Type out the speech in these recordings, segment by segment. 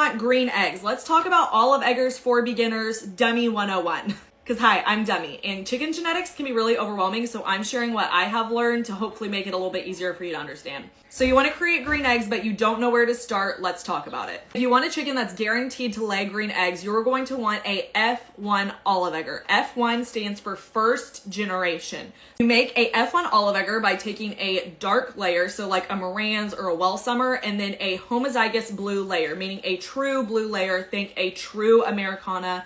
want green eggs. Let's talk about olive eggers for beginners, dummy 101. Because hi, I'm dummy, and chicken genetics can be really overwhelming, so I'm sharing what I have learned to hopefully make it a little bit easier for you to understand. So you want to create green eggs, but you don't know where to start. Let's talk about it. If you want a chicken that's guaranteed to lay green eggs, you're going to want a F1 olive egger. F1 stands for first generation. You make a F1 olive egger by taking a dark layer, so like a Marantz or a Welsummer, and then a homozygous blue layer, meaning a true blue layer. Think a true Americana.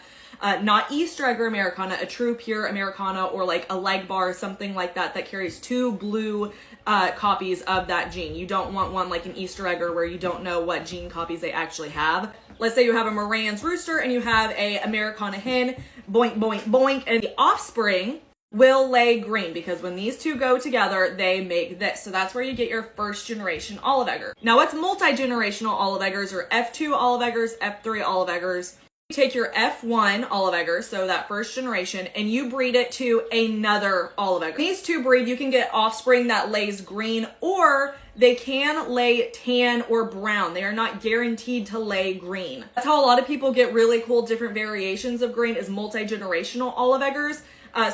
Not Easter egg or Americana, a true pure Americana, or like a leg bar, something like that, that carries two blue copies of that gene. You don't want one like an Easter egger where you don't know what gene copies they actually have. Let's say you have a Marantz rooster and you have a Americana hen, boink, boink, boink, and the offspring will lay green, because when these two go together, they make this. So that's where you get your first generation olive egger. Now, what's multi-generational olive eggers, or F2 olive eggers, F3 olive eggers? You take your F1 olive egger, so that first generation, and you breed it to another olive egger. These two breed, you can get offspring that lays green, or they can lay tan or brown. They are not guaranteed to lay green. That's how a lot of people get really cool different variations of green, is multi-generational olive eggers.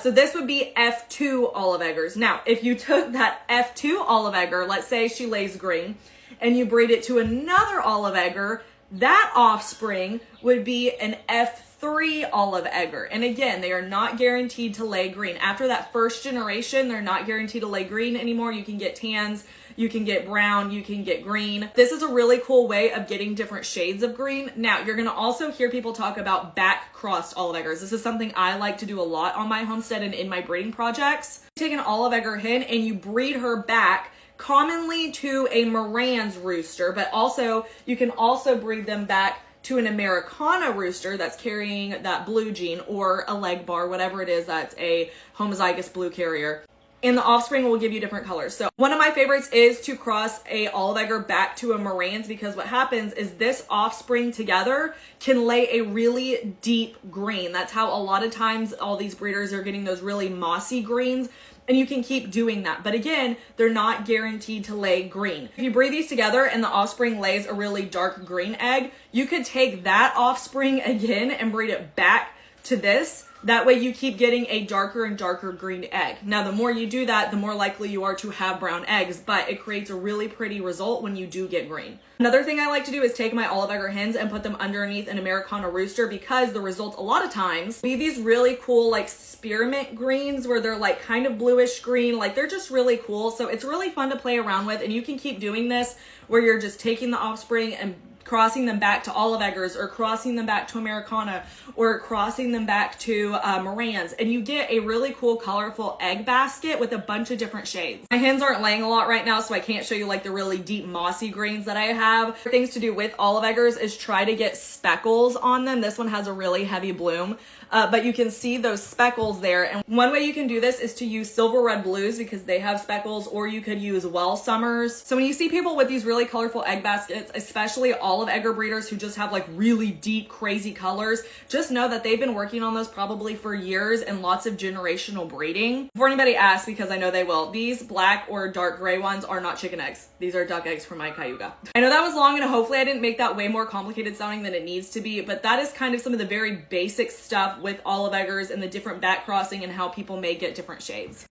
So this would be F2 olive eggers. Now, if you took that F2 olive egger, let's say she lays green, and you breed it to another olive egger, that offspring would be an F3 olive egger. And again, they are not guaranteed to lay green. After that first generation, they're not guaranteed to lay green anymore. You can get tans, you can get brown, you can get green. This is a really cool way of getting different shades of green. Now, you're gonna also hear people talk about back-crossed olive eggers. This is something I like to do a lot on my homestead and in my breeding projects. You take an olive egger hen and you breed her back commonly to a Marantz rooster, but also you can also breed them back to an Americana rooster that's carrying that blue gene, or a leg bar, whatever it is, that's a homozygous blue carrier. And the offspring will give you different colors. So one of my favorites is to cross a olive egger back to a Marantz, because what happens is this offspring together can lay a really deep green. That's how a lot of times all these breeders are getting those really mossy greens. And you can keep doing that. But again, they're not guaranteed to lay green. If you breed these together and the offspring lays a really dark green egg, you could take that offspring again and breed it back to this. That way you keep getting a darker and darker green egg. Now, the more you do that, the more likely you are to have brown eggs, but it creates a really pretty result when you do get green. Another thing I like to do is take my olive egger hens and put them underneath an Americana rooster, because the results a lot of times be these really cool like spearmint greens, where they're like kind of bluish green. Like, they're just really cool. So it's really fun to play around with, and you can keep doing this where you're just taking the offspring and crossing them back to olive eggers, or crossing them back to Americana, or crossing them back to Marantz, and you get a really cool colorful egg basket with a bunch of different shades. My hens aren't laying a lot right now, so I can't show you like the really deep mossy greens that I have. Things to do with olive eggers is try to get speckles on them. This one has a really heavy bloom, but you can see those speckles there. And one way you can do this is to use silver red blues, because they have speckles, or you could use Welsummers. So when you see people with these really colorful egg baskets, especially olive egger breeders who just have like really deep, crazy colors, just know that they've been working on those probably for years and lots of generational breeding. Before anybody asks, because I know they will, these black or dark gray ones are not chicken eggs. These are duck eggs from my Cayuga. I know that was long, and hopefully I didn't make that way more complicated sounding than it needs to be, but that is kind of some of the very basic stuff with olive eggers and the different back crossing and how people may get different shades.